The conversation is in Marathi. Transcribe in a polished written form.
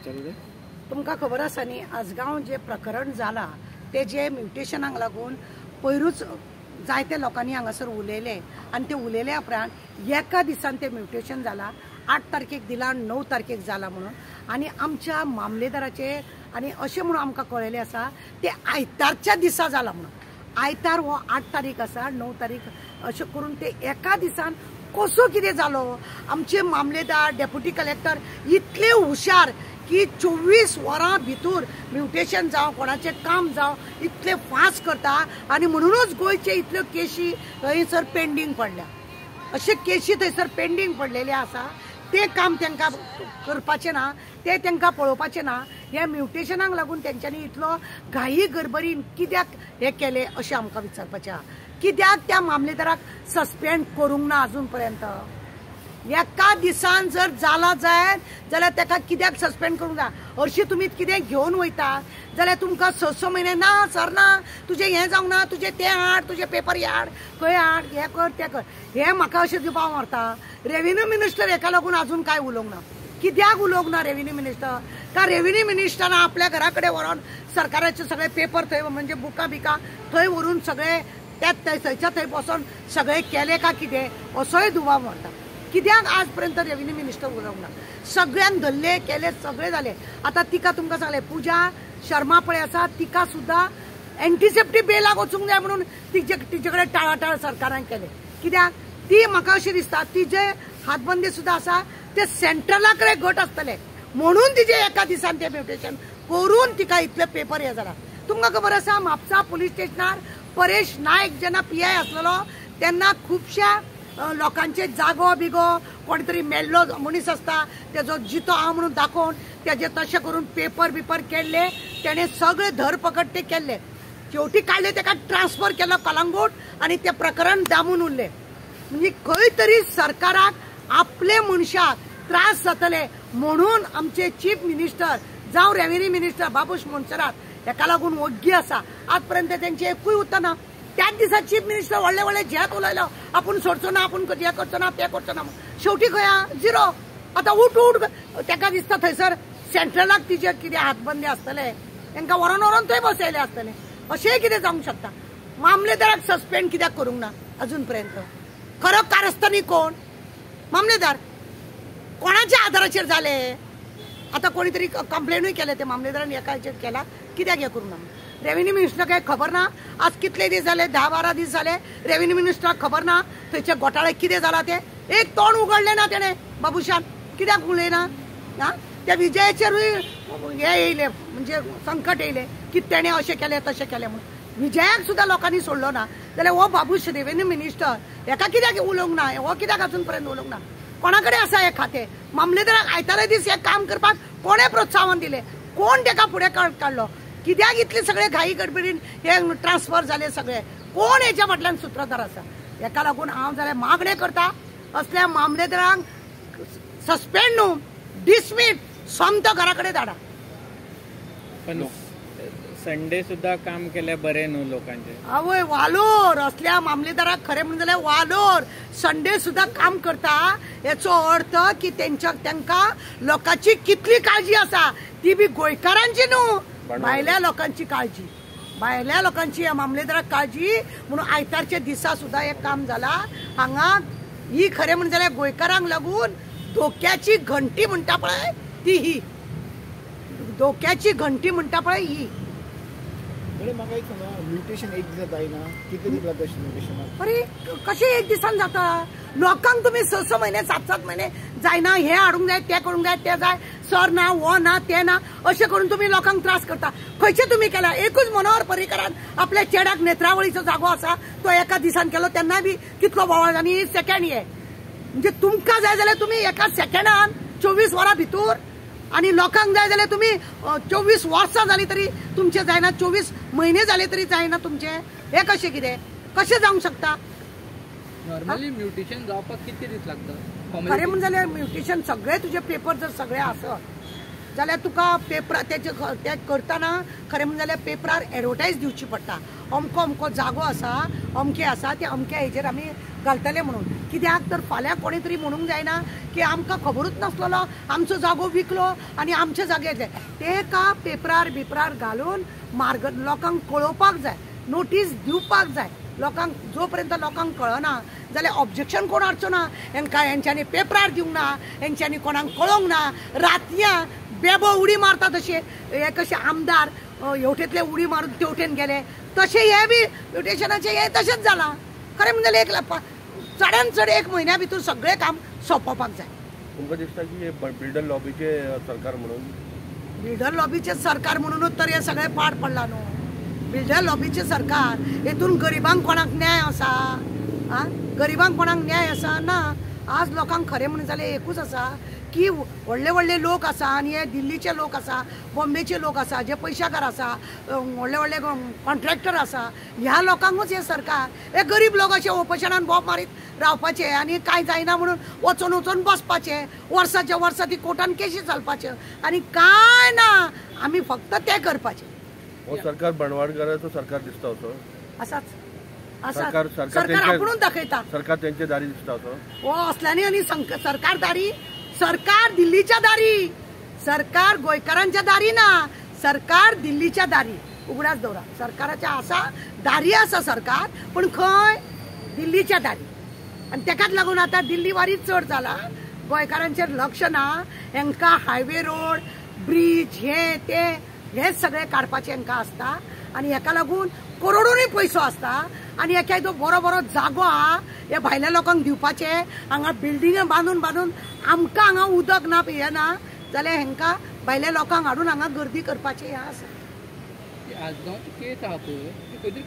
तुमकां खबर आसा न्ही, आजगांव जे प्रकरण जाला ते जे म्युटेशनाक लागून पयरूच जायते लोकांनी हांगासर उलयले आनी ते उलयल्या उपरांत एका दिसान ते म्युटेशन जाला. 8 तारखेक दिला, 9 तारखेक जाला म्हणून. आनी आमच्या मामलेदाराचे आनी अशें म्हणून आमकां कळयलें आसा ते आयतारच्या दिसा जाला म्हणून. आयतार हो 8 तारीख आसा, 9 तारीख अशें करून ते एका दिसान कसो कितें जालो. आमचे मामलेदार, डेप्युटी कलेक्टर इतले हुशार की 24 वरां भितर म्युटेशन जावं, कोणाचें काम जावं इतले फास्ट करता आनी म्हणूनच गोंयचे इतल्यो केशी थंयसर पेंडींग पडल्या. अशे केशी थंयसर पेंडींग पडलेले आसा. ते काम तांकां करपाचें ना, ते तांकां पळोवपाचें ना. हे म्युटेशनाक लागून तेंच्यांनी इतलो घाई गडबडीन कित्याक हे केले अशें आमकां विचारपाचें आहा. कित्याक त्या मामलेदाराक सस्पेंड करूंक ना अजून पर्यंत. एका दिसान जर जाला जाल्यार ताका कित्याक सस्पेंड करूंक जाय. हरशीं तुमी कितें घेवन वयता जाल्यार तुमकां 6 म्हयने ना सर ना, तुजें हें जावंक ना, तुजें तें हाड, तुजें पेपर हाड, खंय हाड, हें कर तें कर. हें म्हाका अशें दिवपाक व्हरता. रेव्हेन्यू मिनिस्टर हेका लागून अजून कांय उलोवंक ना. कित्याक उलोवंक ना रेव्हेन्यू मिनिस्टर? का रेव्हेन्यू मिनिस्टरान आपल्या घरा कडेन व्हरोन सरकाराचे सगळे पेपर थंय म्हणजे बुकां बिकां थंय व्हरून सगळे थंयच्या थंय बसोन सगळे केले का कितें असोय दुबाव व्हरता. कित्याक आज पर्यंत रेव्हेन्यू मिनिस्टर उलोवंक ना. सगळ्यांक धरले केले सगळे जाले. आता तिका तुमकां सांगले पूजा शर्मा पळय आसा तिका सुद्धा एंटीसेप्टी बेलाक वचूंक जाय म्हणून तिचे कडेन टाळाटाळ सरकारान केले. कित्याक ती म्हाका अशें दिसता तिचे हातबंदी सुद्धा आसा ते सेंट्रला कडेन गट आसतले म्हणून तिचे एका दिसान ते म्युटेशन करून तिका इतले पेपर हे जाला. तुमकां खबर आसा म्हापसा पुलीस स्टेशनार परेश नायक जेन्ना PI आसलेलो तेन्ना खुबश्या लोकांचे जागो बिगो कोणी तरी मेल्लो मनीस आसता तेजो जितो हांव म्हणून दाखोवन तेजे तशें करून पेपर बिपर केल्ले. तेणे सगळे धरपकड ते केल्ले. शेवटी काडले ताका ट्रान्सफर केलो कलंगूट आनी ते प्रकरण दामून उरले. म्हणजे खंय तरी सरकाराक आपले मनशाक त्रास जातले म्हणून आमचे चीफ मिनिस्टर जावं रेव्हेन्यू मिनिस्टर बाबूश मोन्सेरात हेका लागून वग्गी आसा. आज पर्यंत तेंचे एकूय उत्तर ना. त्याच दिसा चीफ मिनिस्टर व्हडले झेत उलयलो आपूण सोडचो ना, आपूण हे करचो ना, ते करचो ना. शेवटी खंय झिरो. आतां उठ ताका दिसता थंयसर सेंट्रलाक तिचे कितें हातबंदी आसतले तांकां व्हरोन थंय बसयले आसतले. अशेंय कितें जावंक शकता. मामलेदाराक सस्पेंड कित्याक करूंक ना अजून पर्यंत? खरो कारस्थानी कोण? मामलेदार. कोणाच्या आधाराचेर जाले? आता कोणी तरी कंप्लेनूय केले ते मामलेदारान एकाचेर केला. कित्याक हे करूंक ना? रेव्हेन्यू मिनिस्टर काय खबर ना? आज कितले दीस जाले? 10-12 दीस जाले. रेव्हेन्यू मिनिस्टराक खबर ना थंयचे घोटाळे कितें जाला ते? एक तोंड उगडले ना तेणे बाबुशान. कित्याक उलयना? त्या विजयाचेरूय हे येयले म्हणजे संकट येयले की तेणे अशें केलें तशें केलें म्हणून. विजयाक सुद्दां लोकांनी सोडलो ना जाल्यार हो बाबूश रेव्हेन्यू मिनिस्टर हेका कित्याक उलोवंक ना? हो कित्याक अजून पर्यंत उलोवंक ना? कोणा कडेन आसा हे खातें? मामलेदाराक आयतारे दीस हे काम करपाक कोणे प्रोत्साहन दिले? कोण ताका फुडें काडलो? कित्याक इतले सगळे घाई गडबडीन हे ट्रान्सफर जाले सगळे? कोण हेच्या फाटल्यान सूत्रधार आसा? हेका लागून हांव जाल्यार मागणें करता असल्या मामलेदारांक सस्पेंड न्हू डिसमीट सोमतो घरा कडेन धाडा. संडे सुद्धा काम केले बरे न्हू लोकांचे? आवय वालोर असल्या मामलेदाराक खरें म्हणून जाल्यार वालोर संडे सुद्धा काम करता याचो अर्थ की तांकां लोकांची कितली काळजी आसा ती बी गोंयकारांची न्हू भायल्या लोकांची काळजी. भायल्या लोकांची ह्या मामलेदाराक काळजी म्हणून आयतारच्या दिसा सुद्धा हे काम जाला. हांगा ही खरें म्हणून जाल्यार गोंयकारांक लागून धोक्याची घंटी म्हणटा पळय ती ही धोक्याची घंटी म्हणटा पळय ही. म्हाका एक सांगा म्युटेशन एक दिसात जायना कितें दिसला तशें म्युटेशनाक? अरे कशें एक दिसान जाता? लोकांक तुम्ही 6 महिने 7 महिने जायना हे हाडूंक जाय ते करूंक जाय ते जाय सर ना वो ना ते ना अशें करून तुम्ही लोकांक त्रास करता. खंयचे तुम्ही केला? एकूच मनोहर पर्रीकरान आपल्या चेड्याक नेत्रावळीचो जागो आसा तो एका दिसान केलो तेन्ना बी कितलो बोवाळ आनी सेकंड हे म्हणजे तुमकां जाय जाल्यार तुम्ही एका सेकंडान 24 वरां भितर आणि लोकांक जाय जाल्यार तुम्ही 24 वर्सां जाली तरी तुमचे जायना, 24 महिने जाले तरी जायना तुमचे. हे कशें कितें? कशें जावंक शकता? नॉर्मली म्युटेशन जावपाक किती दीस लागता? खरें म्हणून जाल्यार म्युटेशन सगळे तुजे पेपर जर सगळे आसत जाल्यार तुका पेपर ते करतना खरें म्हणून जाल्यार पेपरार एडवर्टायज दिवची पडटा. अमको अमको जागो आसा अमके आसा ते अमक्या हेजेर आमी घालतले म्हणून कित्याक तर फाल्यां कोणी तरी म्हणूंक जायना की आमकां खबरूच नासलेलो आमचो जागो विकलो आनी आमचे जागे येतले तेका पेपरार घालून मार्ग लोकांक कळोवपाक जाय नोटीस दिवपाक जाय लोकांक जो पर्यंत लोकांक कळना जाल्यार ऑब्जेक्शन कोण हाडचो ना हेंच्यांनी पेपरार दिवंक ना हेंच्यांनी कोणाक कळोवंक ना रातयां बेबो उडी मारता तशे हे कशे आमदार हेवटेंतले उडी मारून तेवटेन गेले तशे हे बी म्युटेशनाचे हे तशेंच जाला खरें म्हणजे चडांत चड 1 म्हयन्या भितर सगळें काम सोंपोवपाक जाय तुमकां दिसता की हे बिल्डर लॉबीचे सरकार म्हणून बिल्डर लॉबीचे सरकार म्हणूनच तर हे सगळें पाड पडला न्हू बिल्डर लॉबीचे सरकार हेतून गरिबांक कोणाक न्याय आसा गरिबांक कोणाक न्याय आसा ना आज लोकांक खरें म्हणून जाल्यार एकूच आसा की व्हडले व्हडले लोक आसा आनी हे दिल्लीचे लोक आसा बॉम्बेचे लोक आसा जे पयशाकार आसा व्हडले व्हडले कॉन्ट्रॅक्टर आसा ह्या लोकांकूच हे सरकार हे गरीब लोक अशे ओपोशनान बोब मारीत रावपाचे आनी कांय जायना म्हणून वचून बसपाचे वर्साच्या वर्सा ती कोर्टान केशी चलपाच्यो आनी कांय ना आमी फक्त ते करपाचे हो सरकार बनवाडकाराचो सरकार दिसता असो आसाच सरकार आपुणूच दाखयता सरकार तेंचे दारी दिसता असो हो असल्यानी आनी सरकार दारी सरकार दिल्लीच्या दारी सरकार गोंयकारांच्या दारी ना सरकार दिल्लीच्या दारी उगडास दवरा सरकाराच्या आसा दारी आसा सरकार पण खंय दिल्लीच्या दारी आनी तेकाच लागून आतां दिल्ली वारीच चड जाला गोंयकारांचेर लक्ष ना हेंकां हायवे रोड ब्रीज हे सगळे काडपाचे हेंकां आसता आनी हेका लागून करोडोनी पयसो आसता आनी एखादो बरो जागो आहा हे भायल्या लोकांक दिवपाचे हांगा बिल्डिंग बांदून आमकां हांगा उदक ना पियेना जाल्यार हेंकां भायल्या लोकांक हाडून हांगा गर्दी करपाचे हे आसा आजगांवची केस आहा पळय ती खंय तरी